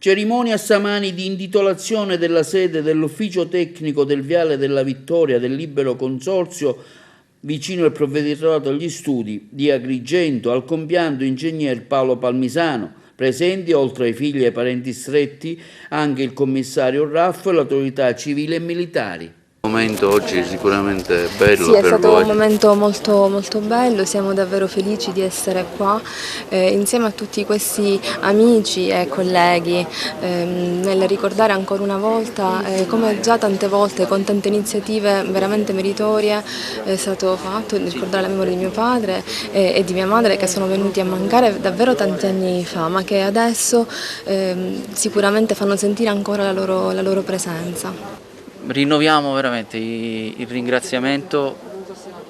Cerimonia stamani di intitolazione della sede dell'ufficio tecnico del Viale della Vittoria del Libero Consorzio vicino al Provveditorato agli Studi di Agrigento al compianto ingegner Paolo Palmisano. Presenti, oltre ai figli e ai parenti stretti, anche il commissario Raffo e l'autorità civile e militari. Il momento oggi è sicuramente bello sì, per voi. È stato un momento molto bello, siamo davvero felici di essere qua insieme a tutti questi amici e colleghi nel ricordare ancora una volta come già tante volte con tante iniziative veramente meritorie è stato fatto, ricordare la memoria di mio padre e di mia madre che sono venuti a mancare davvero tanti anni fa, ma che adesso sicuramente fanno sentire ancora la loro presenza. Rinnoviamo veramente il ringraziamento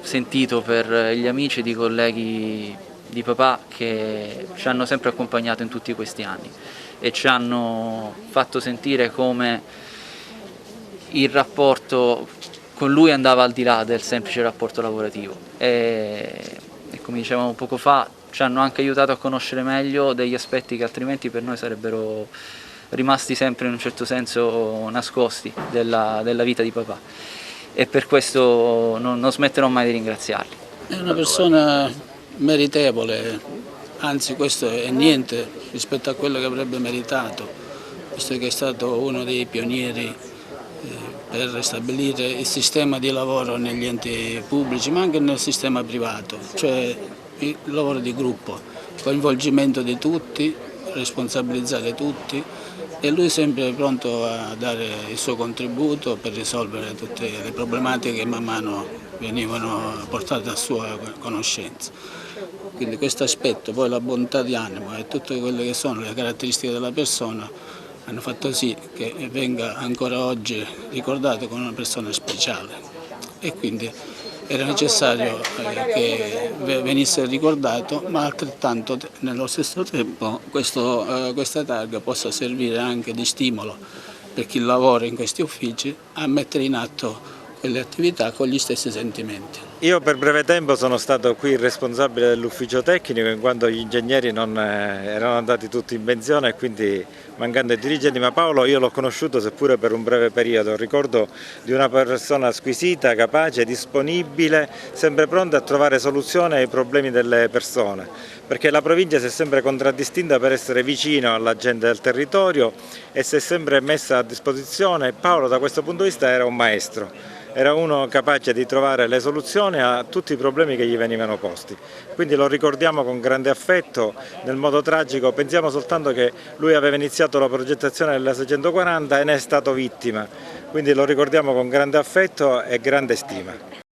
sentito per gli amici ed i colleghi di papà che ci hanno sempre accompagnato in tutti questi anni e ci hanno fatto sentire come il rapporto con lui andava al di là del semplice rapporto lavorativo e come dicevamo poco fa ci hanno anche aiutato a conoscere meglio degli aspetti che altrimenti per noi sarebbero rimasti sempre in un certo senso nascosti della vita di papà e per questo non smetterò mai di ringraziarli. È una persona meritevole, anzi questo è niente rispetto a quello che avrebbe meritato, visto che è stato uno dei pionieri per ristabilire il sistema di lavoro negli enti pubblici ma anche nel sistema privato, cioè il lavoro di gruppo, coinvolgimento di tutti, responsabilizzare tutti e lui sempre pronto a dare il suo contributo per risolvere tutte le problematiche che man mano venivano portate a sua conoscenza. Quindi questo aspetto, poi la bontà di animo e tutte quelle che sono le caratteristiche della persona hanno fatto sì che venga ancora oggi ricordato come una persona speciale e quindi era necessario che venisse ricordato, ma altrettanto nello stesso tempo questa targa possa servire anche di stimolo per chi lavora in questi uffici a mettere in atto quelle attività con gli stessi sentimenti. Io per breve tempo sono stato qui il responsabile dell'ufficio tecnico in quanto gli ingegneri non erano andati tutti in pensione e quindi mancando i dirigenti, ma Paolo io l'ho conosciuto seppure per un breve periodo, ricordo di una persona squisita, capace, disponibile, sempre pronta a trovare soluzioni ai problemi delle persone, perché la provincia si è sempre contraddistinta per essere vicino alla gente del territorio e si è sempre messa a disposizione. Paolo da questo punto di vista era un maestro. Era uno capace di trovare le soluzioni a tutti i problemi che gli venivano posti. Quindi lo ricordiamo con grande affetto, nel modo tragico. Pensiamo soltanto che lui aveva iniziato la progettazione della 640 e ne è stato vittima. Quindi lo ricordiamo con grande affetto e grande stima.